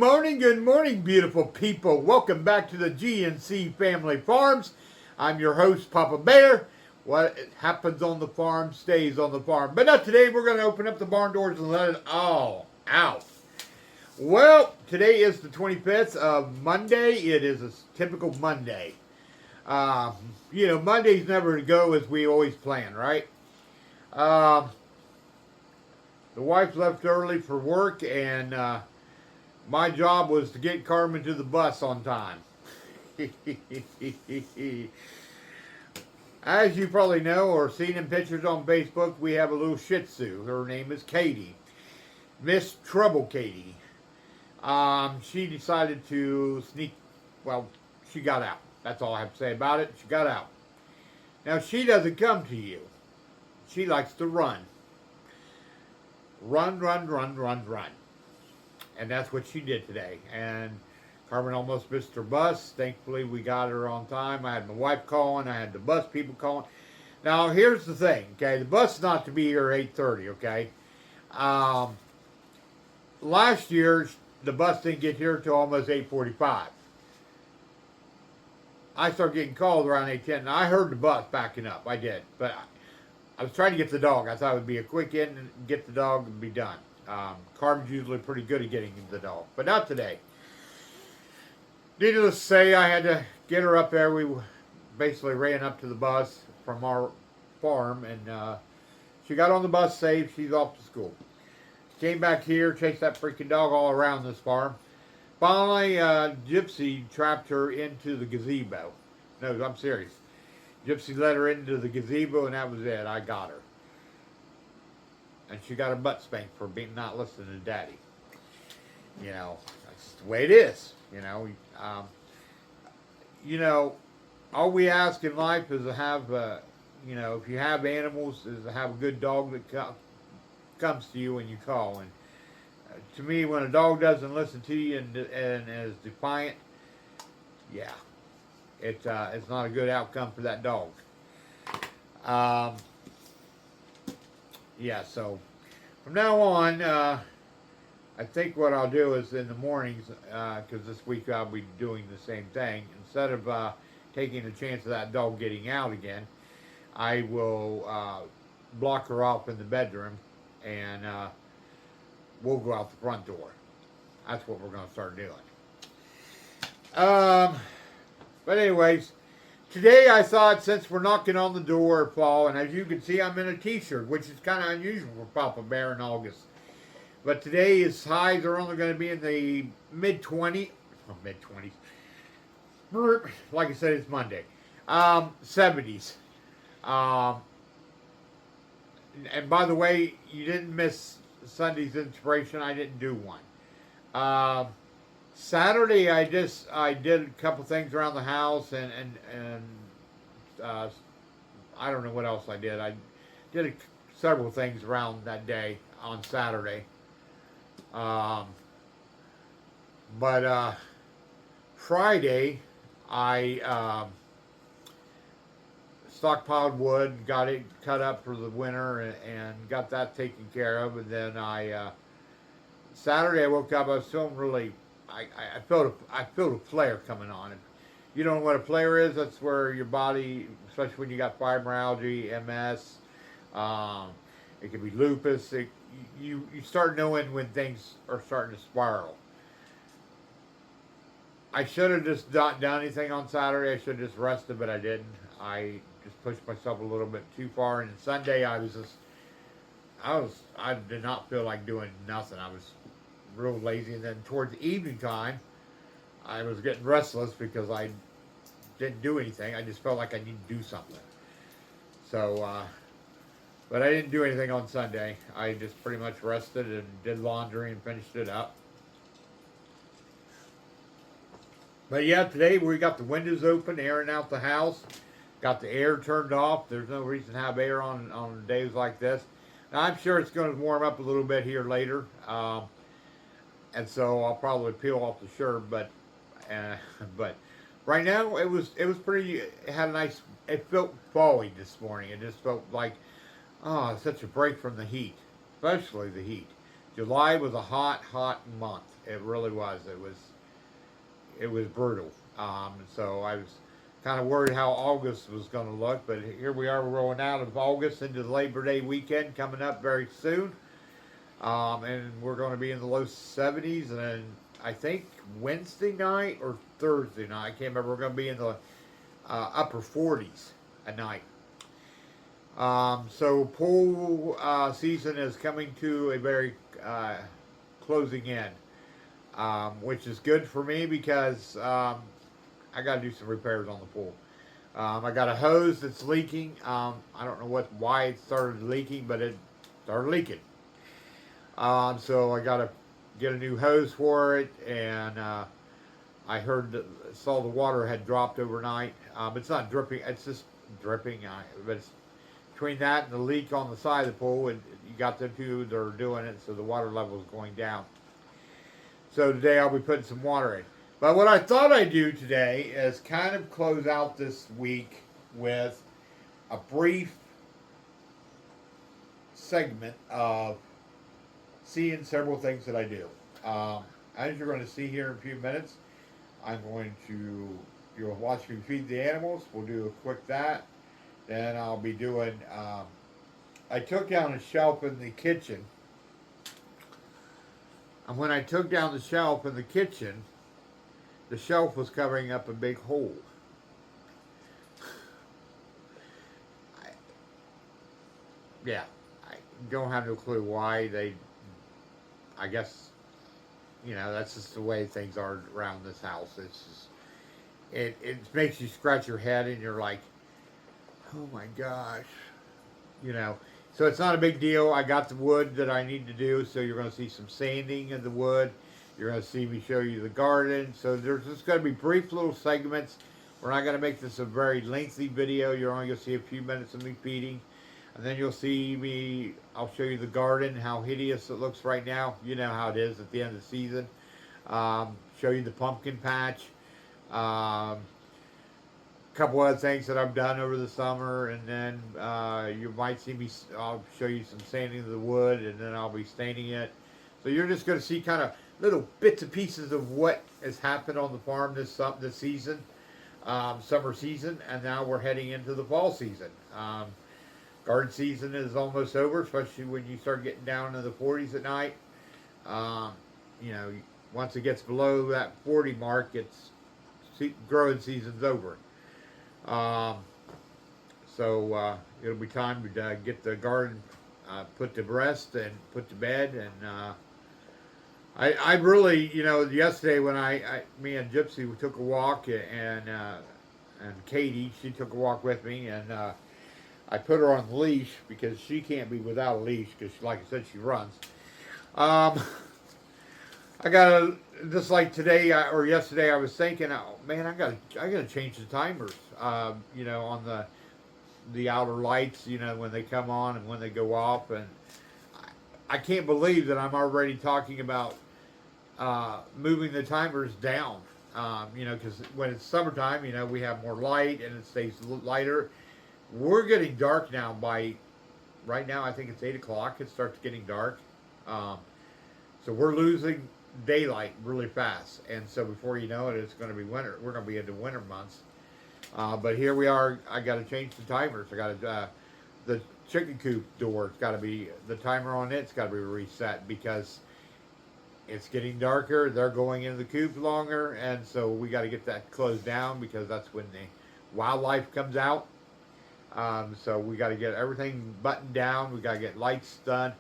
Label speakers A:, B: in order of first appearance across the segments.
A: good morning, beautiful people. Welcome back to the GNC Family Farms. I'm your host, Papa Bear. What happens on the farm stays on the farm. But not today. We're going to open up the barn doors and let it all out. Well, today is the 25th of Monday. It is a typical Monday. Mondays never go as we always plan, right? The wife left early for work, and my job was to get Carmen to the bus on time. As you probably know or seen in pictures on Facebook, we have a little Shih Tzu. Her name is Katie. Miss Trouble Katie. She decided to she got out. That's all I have to say about it. She got out. Now, she doesn't come to you. She likes to run. Run. And that's what she did today. And Carmen almost missed her bus. Thankfully, we got her on time. I had my wife calling. I had the bus people calling. Now, here's the thing, okay? The bus is not to be here at 8:30, okay? Last year, the bus didn't get here until almost 8:45. I started getting called around 8:10. Now, I heard the bus backing up. I did. But I was trying to get the dog. I thought it would be a quick in and get the dog and be done. Carmen's usually pretty good at getting the dog, but not today. Needless to say, I had to get her up there. We basically ran up to the bus from our farm, and she got on the bus safe. She's off to school. Came back here, chased that freaking dog all around this farm. Finally, Gypsy trapped her into the gazebo. No, I'm serious. Gypsy let her into the gazebo, and that was it. I got her. And she got her butt spanked for not listening to Daddy. You know, that's the way it is. All we ask in life is to have, if you have animals, is to have a good dog that comes to you when you call. And to me, when a dog doesn't listen to you and is defiant, yeah, it's not a good outcome for that dog. So from now on, I think what I'll do is in the mornings, because this week I'll be doing the same thing, instead of taking the chance of that dog getting out again, I will block her off in the bedroom, and we'll go out the front door. That's what we're going to start doing. But anyways, today I thought, since we're knocking on the door of fall, and as you can see, I'm in a t-shirt, which is kind of unusual for Papa Bear in August. But today his highs are only going to be in the mid-20s. Like I said, it's Monday. 70s. And by the way, you didn't miss Sunday's inspiration. I didn't do one. Saturday, I did a couple things around the house, and I don't know what else I did. I did several things around that day on Saturday. But Friday, I stockpiled wood, got it cut up for the winter, and got that taken care of. And then Saturday I woke up. I was feeling really. I felt a flare coming on. And you don't know what a flare is? That's where your body, especially when you got fibromyalgia, MS, it could be lupus. You start knowing when things are starting to spiral. I should have just not done anything on Saturday. I should have just rested, but I didn't. I just pushed myself a little bit too far. And Sunday, I did not feel like doing nothing. I was real lazy. And then towards the evening time, I was getting restless because I didn't do anything. I just felt like I needed to do something. So, but I didn't do anything on Sunday. I just pretty much rested and did laundry and finished it up. But yeah, today we got the windows open, airing out the house. Got the air turned off. There's no reason to have air on days like this. Now, I'm sure it's going to warm up a little bit here later. And so I'll probably peel off the shirt, but right now it was pretty. It had a nice. It felt fall-y this morning. It just felt like, such a break from the heat, especially the heat. July was a hot, hot month. It really was. It was brutal. So I was kind of worried how August was going to look, but here we are rolling out of August into the Labor Day weekend coming up very soon. And we're going to be in the low 70s, and then I think Wednesday night or Thursday night, I can't remember, we're going to be in the upper 40s at night. So pool season is coming to a very closing end, which is good for me because I got to do some repairs on the pool. I got a hose that's leaking. I don't know why it started leaking, but it started leaking. So I got to get a new hose for it, and I saw the water had dropped overnight. It's not dripping; it's just dripping. But it's between that and the leak on the side of the pool, and you got the two that are doing it, so the water level is going down. So today I'll be putting some water in. But what I thought I'd do today is kind of close out this week with a brief segment of seeing several things that I do. As you're going to see here in a few minutes, you'll watch me feed the animals. We'll do a quick that. Then I'll be doing, I took down a shelf in the kitchen. And when I took down the shelf in the kitchen, the shelf was covering up a big hole. I don't have no clue why I guess, that's just the way things are around this house. It's just, it makes you scratch your head and you're like, oh my gosh, So it's not a big deal. I got the wood that I need to do, so you're going to see some sanding of the wood. You're going to see me show you the garden. So there's just going to be brief little segments. We're not going to make this a very lengthy video. You're only going to see a few minutes of me feeding. And then you'll see me, I'll show you the garden, how hideous it looks right now. You know how it is at the end of the season. Show you the pumpkin patch. Couple other things that I've done over the summer, and then you might see me, I'll show you some sanding of the wood, and then I'll be staining it. So you're just going to see kind of little bits and pieces of what has happened on the farm this season, summer season, and now we're heading into the fall season. Garden season is almost over, especially when you start getting down to the 40s at night. Once it gets below that 40 mark, growing season's over. So it'll be time to get the garden put to rest and put to bed. And I really, yesterday when me and Gypsy, we took a walk, and Katie, she took a walk with me, and I put her on the leash because she can't be without a leash because, like I said, she runs. I got just like today or yesterday, I was thinking, oh man, I gotta change the timers. On the outer lights, when they come on and when they go off, and I can't believe that I'm already talking about moving the timers down. Because when it's summertime, we have more light and it stays lighter. We're getting dark now right now I think it's 8 o'clock. It starts getting dark. So we're losing daylight really fast. And so before you know it, it's going to be winter. We're going to be into winter months. But here we are. I got to change the timers. I got to, the chicken coop door, the timer on it's got to be reset because it's getting darker. They're going into the coop longer. And so we got to get that closed down because that's when the wildlife comes out. So we got to get everything buttoned down. We got to get lights done.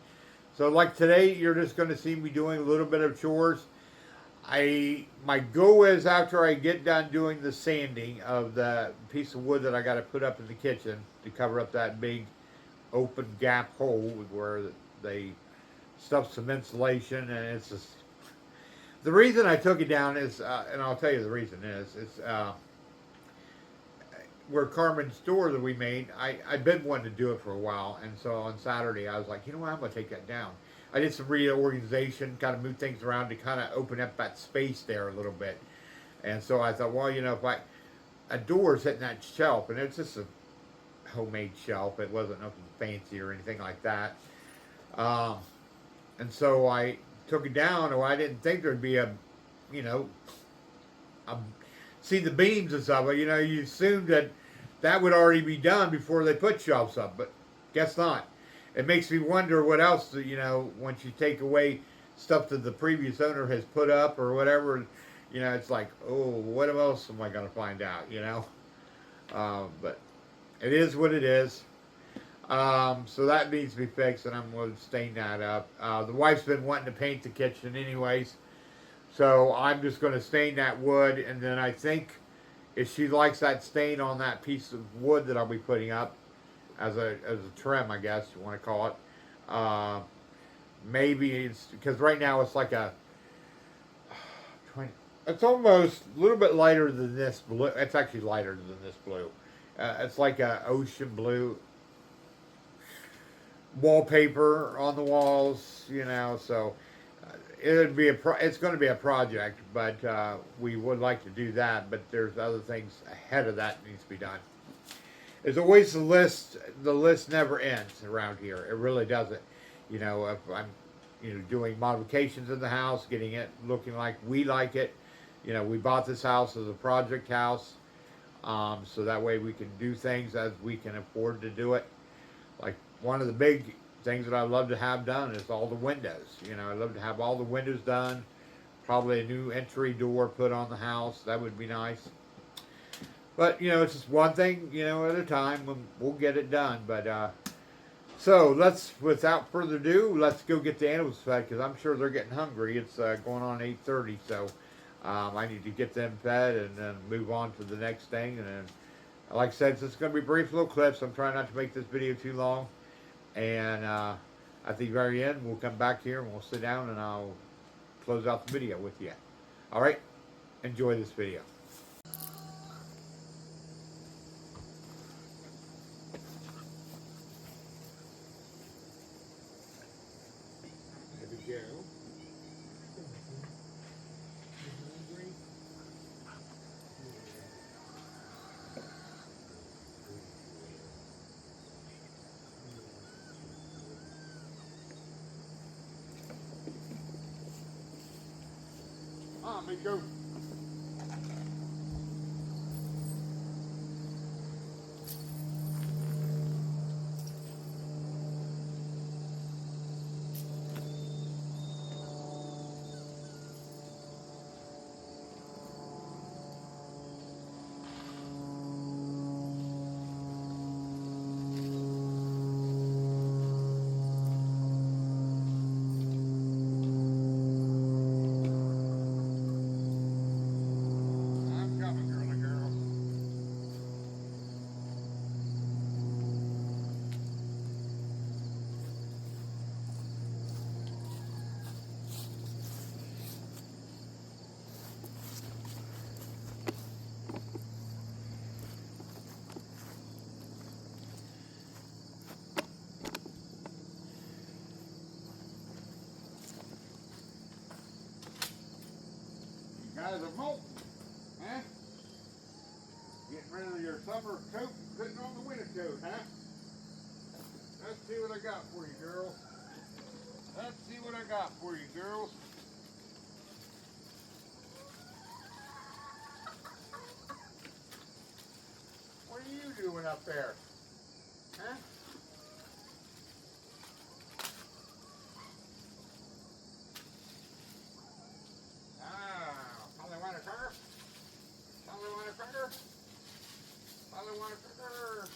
A: So like today, you're just going to see me doing a little bit of chores. My goal is after I get done doing the sanding of the piece of wood that I got to put up in the kitchen to cover up that big open gap hole where they stuff some insulation, and it's just, the reason I took it down is, and I'll tell you the reason is, where Carmen's store that we made, I've been wanting to do it for a while, and so on Saturday I was like, you know what, I'm going to take that down. I did some reorganization, kind of moved things around to kind of open up that space there a little bit. And so I thought, well, if a door's hitting that shelf, and it's just a homemade shelf, it wasn't nothing fancy or anything like that. And so I took it down. Or I didn't think there'd be a, you know, a, see the beams and stuff. But you assumed that that would already be done before they put shelves up, but guess not. It makes me wonder what else, once you take away stuff that the previous owner has put up or whatever, it's like, oh, what else am I going to find out? But it is what it is. So that needs to be fixed, and I'm going to stain that up. The wife's been wanting to paint the kitchen anyways, so I'm just going to stain that wood, and then I think if she likes that stain on that piece of wood that I'll be putting up as a trim, I guess you want to call it, maybe it's because right now it's like a 20, it's almost a little bit lighter than this blue. It's actually lighter than this blue. It's like a ocean blue. Wallpaper on the walls, so it's going to be a project, but we would like to do that, but there's other things ahead of that needs to be done. There's always the list never ends around here. It really doesn't. If I'm doing modifications in the house, getting it looking like we like it. We bought this house as a project house, so that way we can do things as we can afford to do it. Like one of the big things that I'd love to have done is all the windows. I'd love to have all the windows done. Probably a new entry door put on the house. That would be nice. But, it's just one thing, at a time. We'll get it done. But, so without further ado, let's go get the animals fed because I'm sure they're getting hungry. It's going on 8:30, so I need to get them fed and then move on to the next thing. And then, like I said, it's going to be brief little clips. I'm trying not to make this video too long. And at the very end, we'll come back here and we'll sit down and I'll close out the video with you. All right? Enjoy this video. There we go. Let me go. I'm coming, girly girl. You guys are molting, huh? Getting rid of your summer coat and putting on the winter coat, huh? Let's see what I got for you, girls. Let's see what I got for you, girls. What are you doing up there? Huh? Ah, probably want a cracker? Probably want a cracker? Probably want a cracker? Probably want a cracker?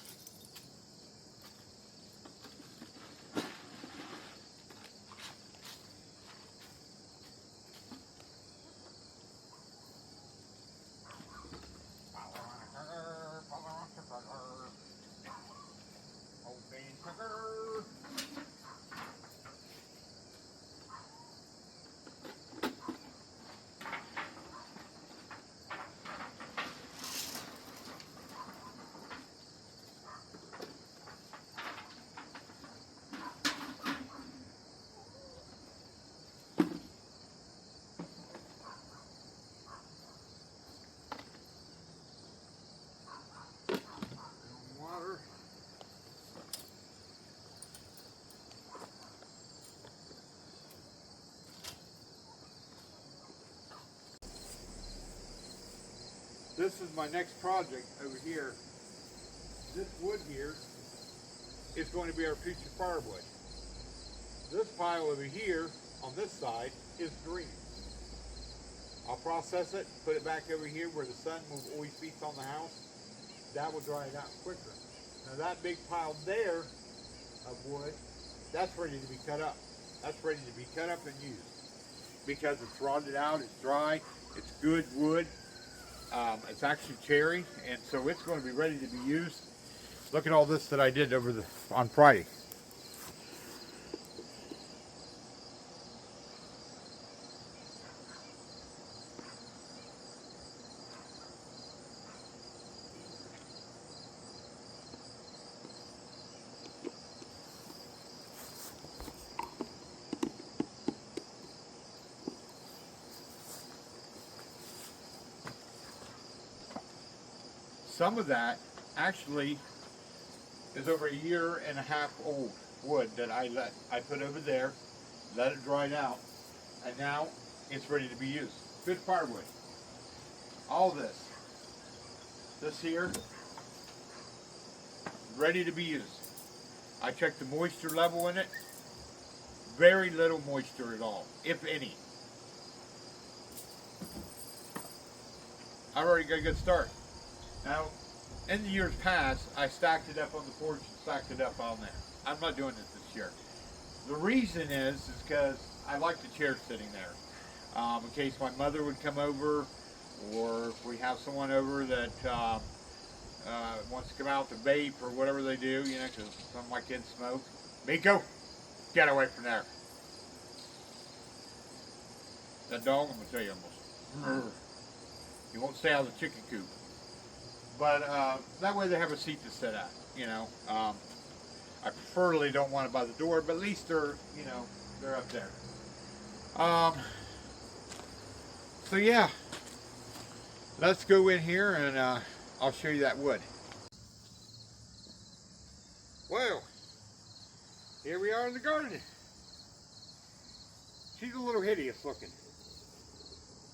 A: Probably want a cracker? Oh, This is my next project over here. This wood here is going to be our future firewood. This pile over here on this side is green. I'll process it, put it back over here where the sun will always beats on the house. That will dry it out quicker. Now that big pile there of wood, that's ready to be cut up. That's ready to be cut up and used because it's rotted out, it's dry, it's good wood. It's actually cherry, and so it's going to be ready to be used. Look at all this that I did on Friday. Some of that actually is over a year and a half old wood that I put over there, let it dry out, and now it's ready to be used. Good firewood. All this here, ready to be used. I checked the moisture level in it. Very little moisture at all, if any. I've already got a good start. Now, in the years past, I stacked it up on the porch and stacked it up on there. I'm not doing it this year. The reason is because I like the chair sitting there. In case my mother would come over, or if we have someone over that wants to come out to vape or whatever they do, you know, because some of my kids smoke. Miko, get away from there. That dog, I'm going to tell you almost. You won't stay out of the chicken coop. But that way they have a seat to sit at, you know. I preferably don't want it by the door, but at least they're, you know, they're up there. So yeah, let's go in here and I'll show you that wood. Well, here we are in the garden. She's a little hideous looking.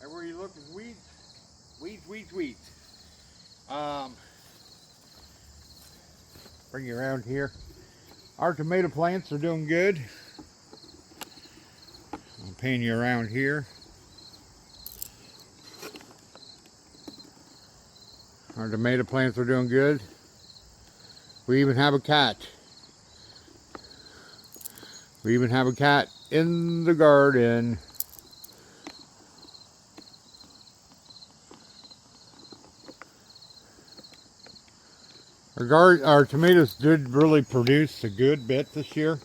A: Everywhere you look is weeds, weeds, weeds, weeds. Bring you around here. Our tomato plants are doing good. I'll pan you around here. Our tomato plants are doing good. We even have a cat. We even have a cat in the garden. Our tomatoes did really produce a good bit this year.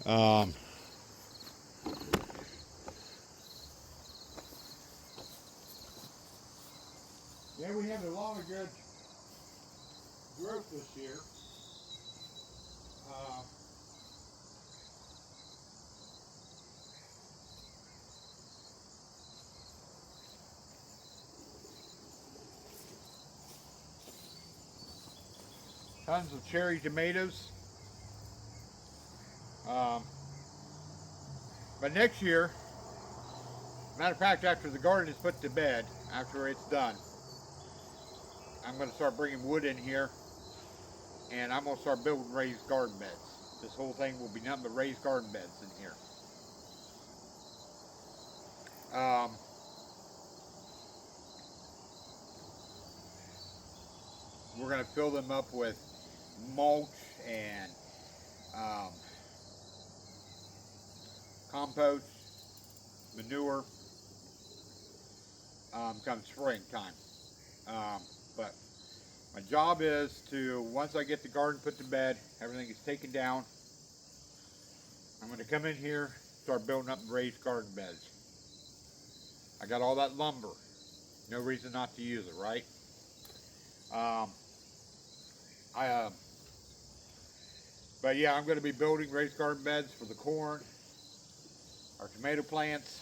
A: Yeah, we had a lot of good growth this year. Tons of cherry tomatoes. But next year, matter of fact, after the garden is put to bed, after it's done, I'm going to start bringing wood in here, and I'm going to start building raised garden beds. This whole thing will be nothing but raised garden beds in here. We're going to fill them up with mulch and compost, manure, come springtime. But my job is to, once I get the garden put to bed, everything is taken down, I'm going to come in here, start building up raised garden beds. I got all that lumber. No reason not to use it, right? But yeah, I'm going to be building raised garden beds for the corn, our tomato plants,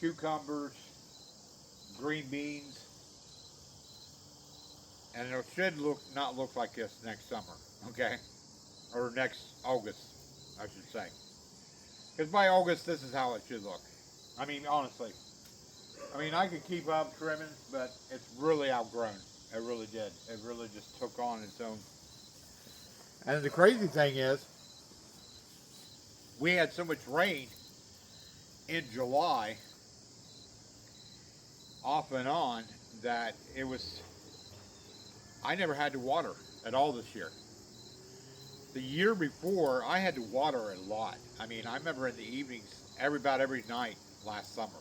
A: cucumbers, green beans, and it should not look like this next summer, okay? Or next August, I should say. Because by August, this is how it should look. I mean, honestly. I mean, I could keep up trimming, but it's really outgrown. It really did. It really just took on its own. And the crazy thing is, we had so much rain in July, off and on, that it was, I never had to water at all this year. The year before, I had to water a lot. I mean, I remember in the evenings, about every night last summer,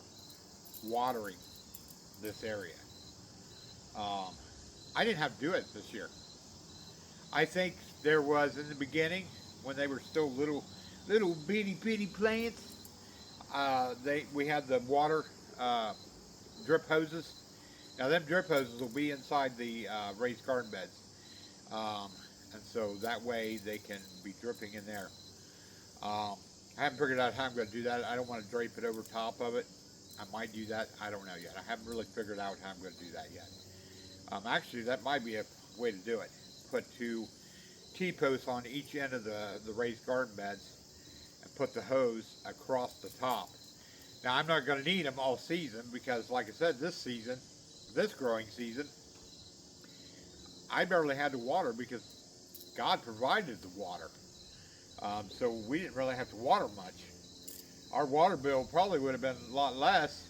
A: watering this area. Um, I didn't have to do it this year. I think there was in the beginning when they were still little bitty plants. We had the water drip hoses. Now them drip hoses will be inside the raised garden beds, and so that way they can be dripping in there. I haven't figured out how I'm going to do that. I don't want to drape it over top of it. I might do that. I don't know yet. I haven't really figured out how I'm going to do that yet. Actually, that might be a way to do it. Put two T-posts on each end of the raised garden beds and put the hose across the top. Now, I'm not going to need them all season because, like I said, this growing season, I barely had to water because God provided the water. So we didn't really have to water much. Our water bill probably would have been a lot less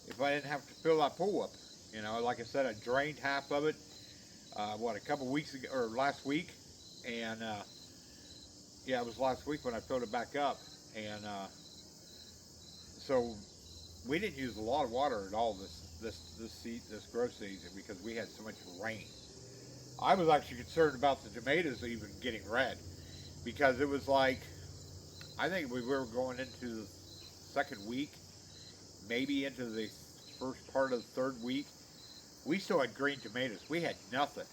A: if I didn't have to fill that pool up. You know, like I said, I drained half of it, a couple weeks ago, or last week. And yeah, it was last week when I filled it back up. And so we didn't use a lot of water at all this growth season because we had so much rain. I was actually concerned about the tomatoes even getting red because it was like, I think we were going into the second week, maybe into the first part of the third week. We still had green tomatoes. We had nothing.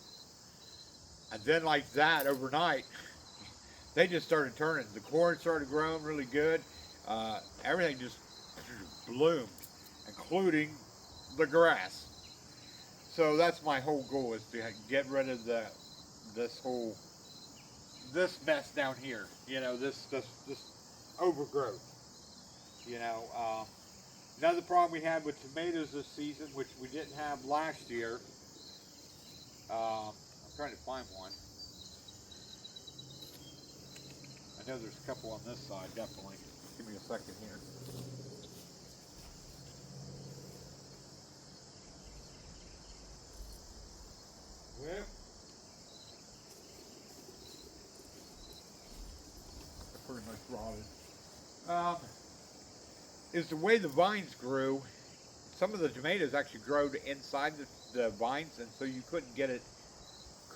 A: And then like that overnight, they just started turning. The corn started growing really good. Everything just bloomed, including the grass. So that's my whole goal, is to get rid of this mess down here. You know, this overgrowth. You know, another problem we had with tomatoes this season, which we didn't have last year. I'm trying to find one. I know there's a couple on this side, definitely. Give me a second here. Well, they're pretty much rotted. Is the way the vines grew. Some of the tomatoes actually grew inside the vines, and so you couldn't get it.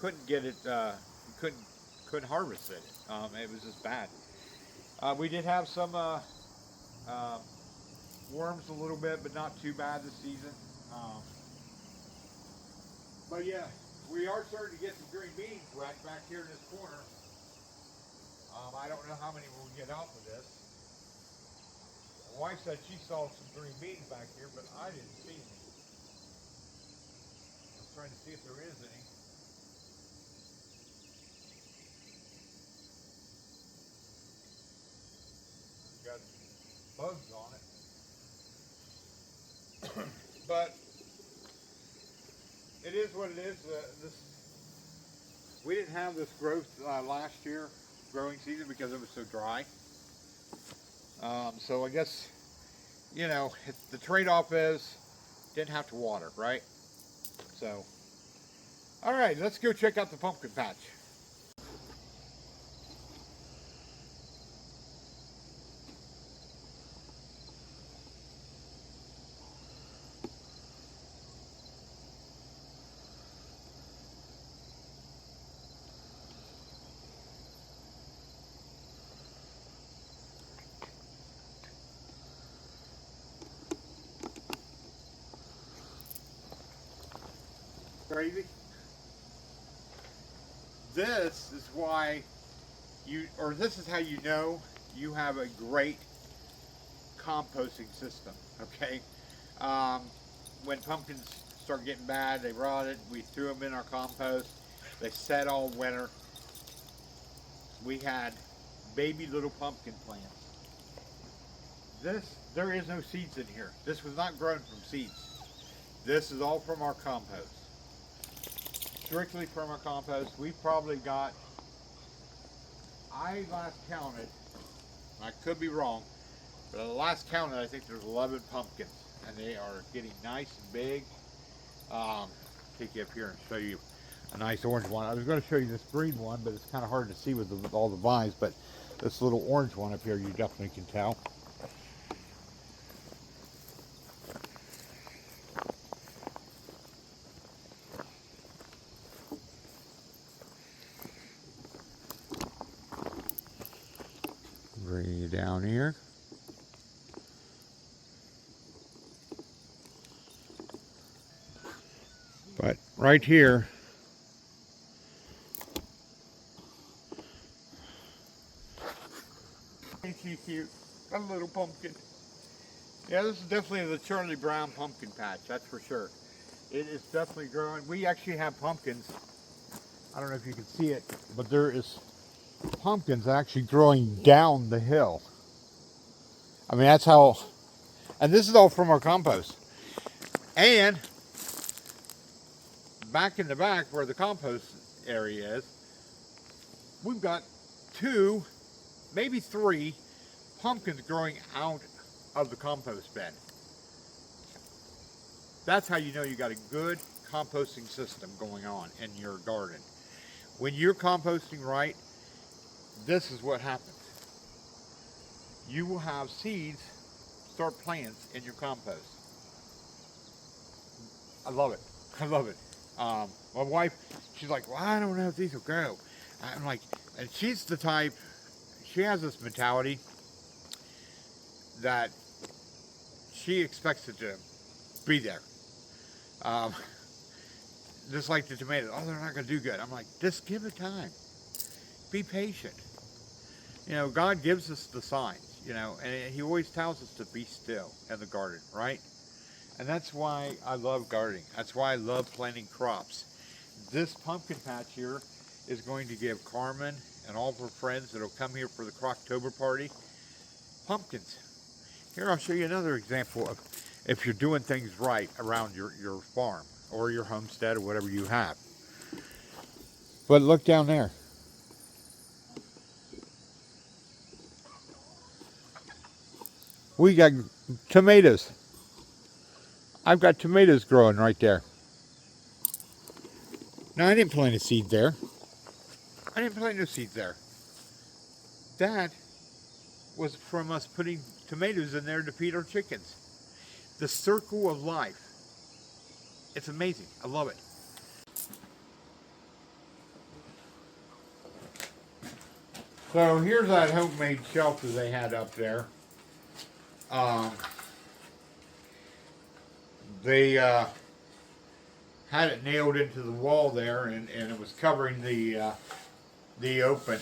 A: You couldn't harvest it. It was just bad. We did have some worms a little bit, but not too bad this season. But yeah, we are starting to get some green beans wet back here in this corner. I don't know how many we'll get off of this. My wife said she saw some green beans back here, but I didn't see any. I'm trying to see if there is any. Got bugs on it. But it is what it is. We didn't have this growth last year, growing season, because it was so dry. So I guess, you know, the trade-off is didn't have to water, right? So, all right, let's go check out the pumpkin patch. Crazy. This is why this is how you know you have a great composting system, okay? When pumpkins start getting bad, they rotted, we threw them in our compost. They sat all winter. We had baby little pumpkin plants. there is no seeds in here. This was not grown from seeds. This is all from our compost. Strictly from our compost. We probably got, I last counted, I could be wrong, but the last counted I think there's 11 pumpkins, and they are getting nice and big. Take you up here and show you a nice orange one. I was going to show you this green one, but it's kind of hard to see with all the vines, but this little orange one up here you definitely can tell. Bring you down here. But right here, ain't she cute? A little pumpkin. Yeah, this is definitely the Charlie Brown pumpkin patch, that's for sure. It is definitely growing. We actually have pumpkins. I don't know if you can see it, but there is pumpkins actually growing down the hill. I mean, that's how, and this is all from our compost. And back in the back where the compost area is, we've got 2, maybe 3 pumpkins growing out of the compost bed. That's how you know you got a good composting system going on in your garden. When you're composting right, this is what happens. You will have seeds start plants in your compost. I love it. I love it. My wife, she's like, well, I don't know if these will grow. I'm like, and she's the type, she has this mentality that she expects it to be there. Just like the tomatoes, oh, they're not going to do good. I'm like, just give it time. Be patient. You know, God gives us the signs, you know, and He always tells us to be still in the garden, right? And that's why I love gardening. That's why I love planting crops. This pumpkin patch here is going to give Carmen and all of her friends that will come here for the Croctober party pumpkins. Here, I'll show you another example of if you're doing things right around your farm or your homestead or whatever you have. But look down there. We got tomatoes. I've got tomatoes growing right there. Now, I didn't plant a seed there. I didn't plant no seeds there. That was from us putting tomatoes in there to feed our chickens. The circle of life. It's amazing. I love it. So here's that homemade shelter they had up there. They had it nailed into the wall there, and it was covering the open.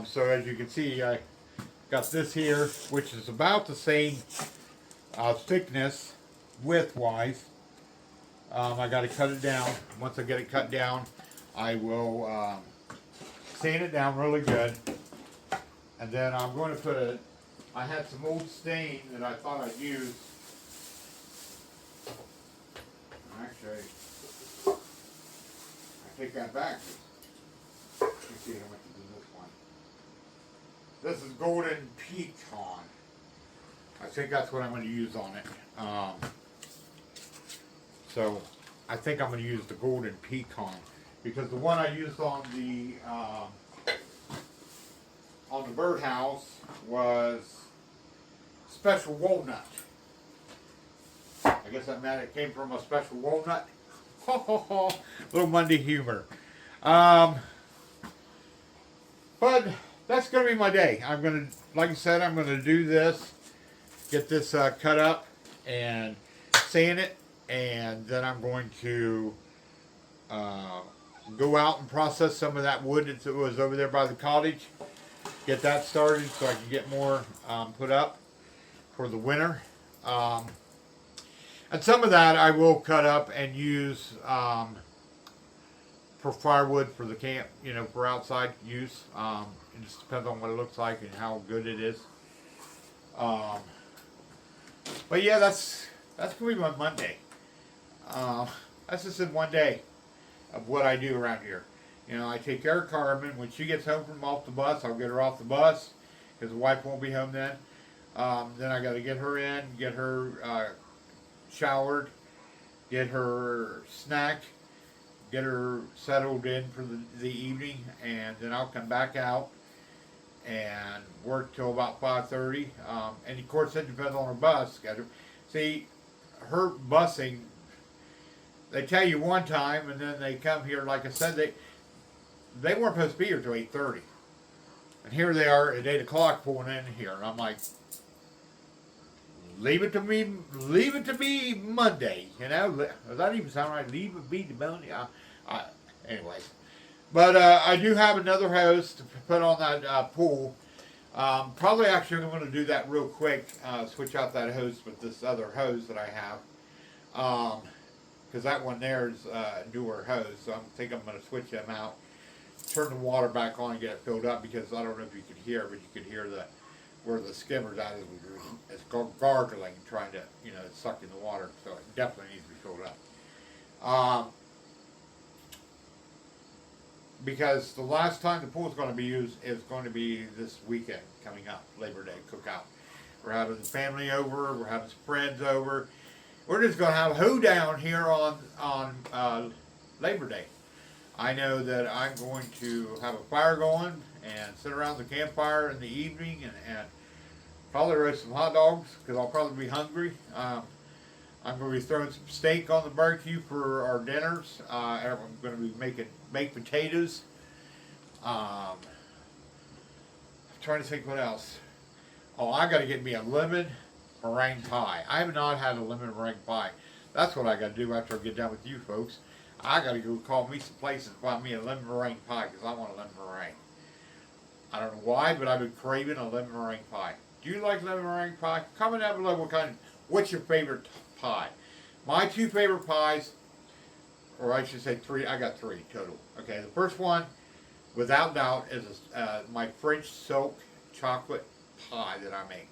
A: So as you can see, I got this here, which is about the same thickness width-wise. I got to cut it down. Once I get it cut down, I will sand it down really good, and then I'm going to put a. I had some old stain that I thought I'd use. Actually, I take that back. Let me see how much is in this one. This is golden pecan. I think that's what I'm going to use on it. So I think I'm going to use the golden pecan because the one I used on the birdhouse was special walnut. I guess that meant it came from a special walnut. Little Monday humor. But that's going to be my day. I'm going to, like I said, I'm going to do this, get this cut up and sand it, and then I'm going to go out and process some of that wood that was over there by the cottage. Get that started so I can get more put up for the winter. And some of that I will cut up and use for firewood for the camp, you know, for outside use. It just depends on what it looks like and how good it is. Um, but yeah, that's gonna be my Monday. Uh, that's just in one day of what I do around here. You know, I take care of Carmen. When she gets home from off the bus, I'll get her off the bus because the wife won't be home then. Then I got to get her in, get her showered, get her snacked, get her settled in for the evening, and then I'll come back out and work till about 5:30. And of course, it depends on her bus schedule. See, her busing, they tell you one time, and then they come here. Like I said, they weren't supposed to be here till 8:30, and here they are at 8 o'clock pulling in here, and I'm like, leave it to me Monday. You know, does that even sound right? Leave it be to Monday. Anyway, but I do have another hose to put on that pool. Probably actually I'm going to do that real quick. Switch out that hose with this other hose that I have. Because that one there is a newer hose, so I think I'm going to switch them out. Turn the water back on and get it filled up, because I don't know if you could hear, but you could hear where the skimmer's at is gargling, trying to, suck in the water. So it definitely needs to be filled up. Because the last time the pool is going to be used is going to be this weekend coming up, Labor Day cookout. We're having the family over. We're having some friends over. We're just going to have a hoedown here on Labor Day. I know that I'm going to have a fire going and sit around the campfire in the evening and probably roast some hot dogs, because I'll probably be hungry. I'm going to be throwing some steak on the barbecue for our dinners. I'm going to be making baked potatoes. I'm trying to think what else. Oh, I got to get me a lemon meringue pie. I have not had a lemon meringue pie. That's what I got to do after I get done with you folks. I got to go call me some places to find me a lemon meringue pie, because I want a lemon meringue. I don't know why, but I've been craving a lemon meringue pie. Do you like lemon meringue pie? Comment down below what's your favorite pie. My two favorite pies, or I should say three, I got three total. Okay, the first one, without doubt, is my French silk chocolate pie that I make.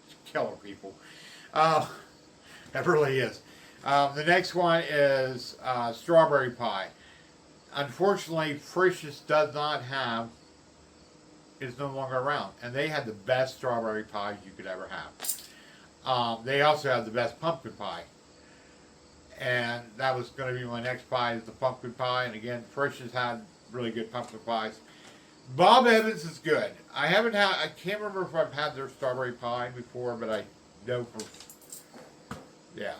A: It's killer, people. It really is. The next one is strawberry pie. Unfortunately, Frisch's is no longer around, and they had the best strawberry pies you could ever have. They also have the best pumpkin pie, and that was going to be my next pie, is the pumpkin pie. And again, Frisch's had really good pumpkin pies. Bob Evans is good. I can't remember if I've had their strawberry pie before, but I know yeah.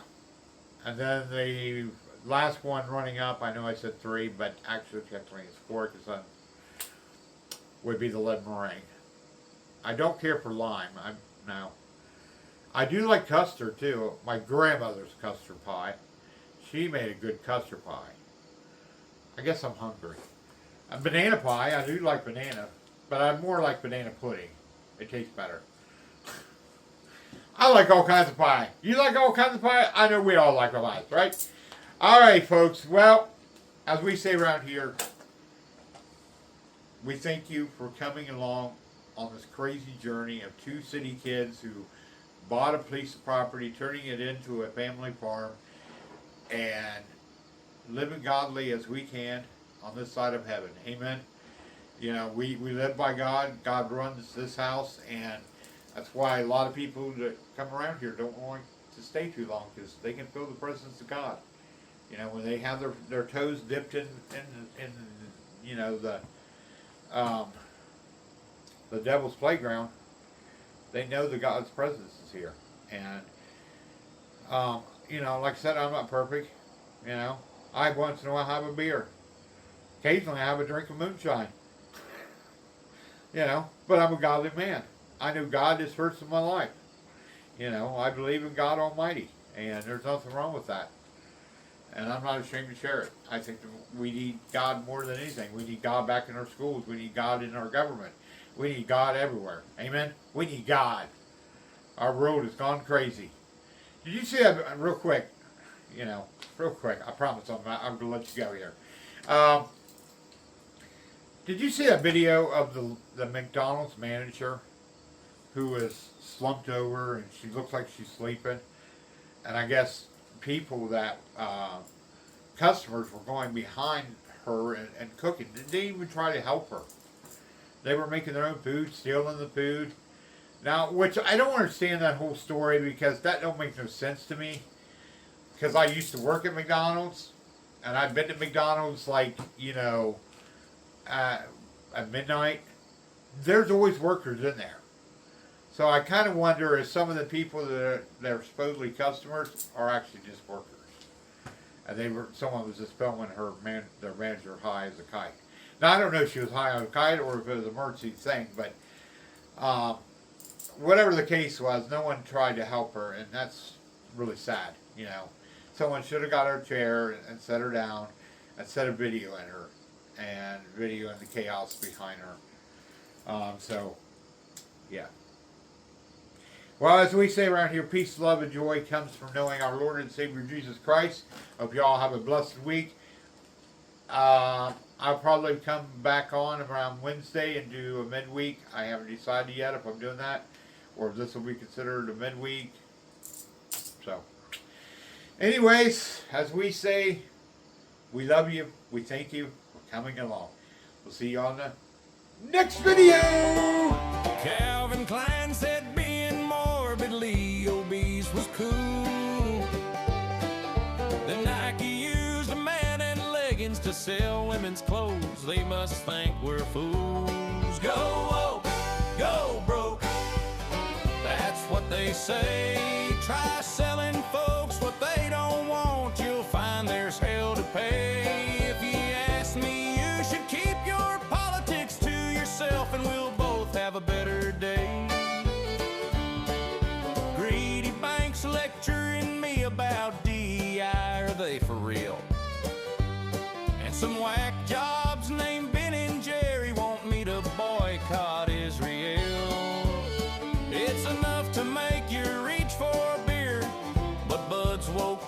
A: And then the last one running up, I know I said three, but actually technically it's four, because would be the lead meringue. I don't care for lime. I do like custard too. My grandmother's custard pie. She made a good custard pie. I guess I'm hungry. A banana pie, I do like banana, but I more like banana pudding. It tastes better. I like all kinds of pie. You like all kinds of pie? I know we all like a lot, right? Alright, folks. Well, as we say around here, we thank you for coming along on this crazy journey of two city kids who bought a piece of property, turning it into a family farm, and living godly as we can on this side of heaven. Amen. You know, we live by God. God runs this house, and that's why a lot of people that come around here don't want to stay too long, because they can feel the presence of God. You know, when they have their toes dipped in the devil's playground, they know that God's presence is here. And like I said, I'm not perfect. I once in a while have a beer. Occasionally I have a drink of moonshine. But I'm a godly man. I know God is first in my life. I believe in God Almighty, and there's nothing wrong with that. And I'm not ashamed to share it. I think we need God more than anything. We need God back in our schools. We need God in our government. We need God everywhere. Amen? We need God. Our world has gone crazy. Did you see that real quick? Real quick. I promise I'm going to let you go here. Did you see that video of the McDonald's manager who is slumped over and she looks like she's sleeping. And I guess people that, customers were going behind her and cooking. They didn't even try to help her. They were making their own food, stealing the food. Now, which I don't understand that whole story because that don't make no sense to me. Because I used to work at McDonald's, and I've been to McDonald's like, at midnight. There's always workers in there. So I kind of wonder if some of the people that are supposedly customers are actually just workers. And someone was just filming their manager high as a kite. Now I don't know if she was high on a kite or if it was an emergency thing, but whatever the case was, no one tried to help her, and that's really sad. Someone should have got her a chair and set her down and set a video in her and video in the chaos behind her. Yeah. Well, as we say around here, peace, love, and joy comes from knowing our Lord and Savior Jesus Christ. Hope you all have a blessed week. I'll probably come back on around Wednesday and do a midweek. I haven't decided yet if I'm doing that or if this will be considered a midweek. So, anyways, as we say, we love you. We thank you for coming along. We'll see you on the next video.
B: Calvin Klein said being morbidly obese was cool. Then Nike used a man in leggings to sell women's clothes. They must think we're fools. Go woke, go broke. That's what they say. Try selling folks what they don't want. You'll find there's hell to pay. If you ask me, you should keep your politics to yourself and we'll both have a better day. Greedy banks lecturing me about DEI, are they for real? And some whack jobs named Ben and Jerry want me to boycott Israel. It's enough to make you reach for a beer, but Bud's woke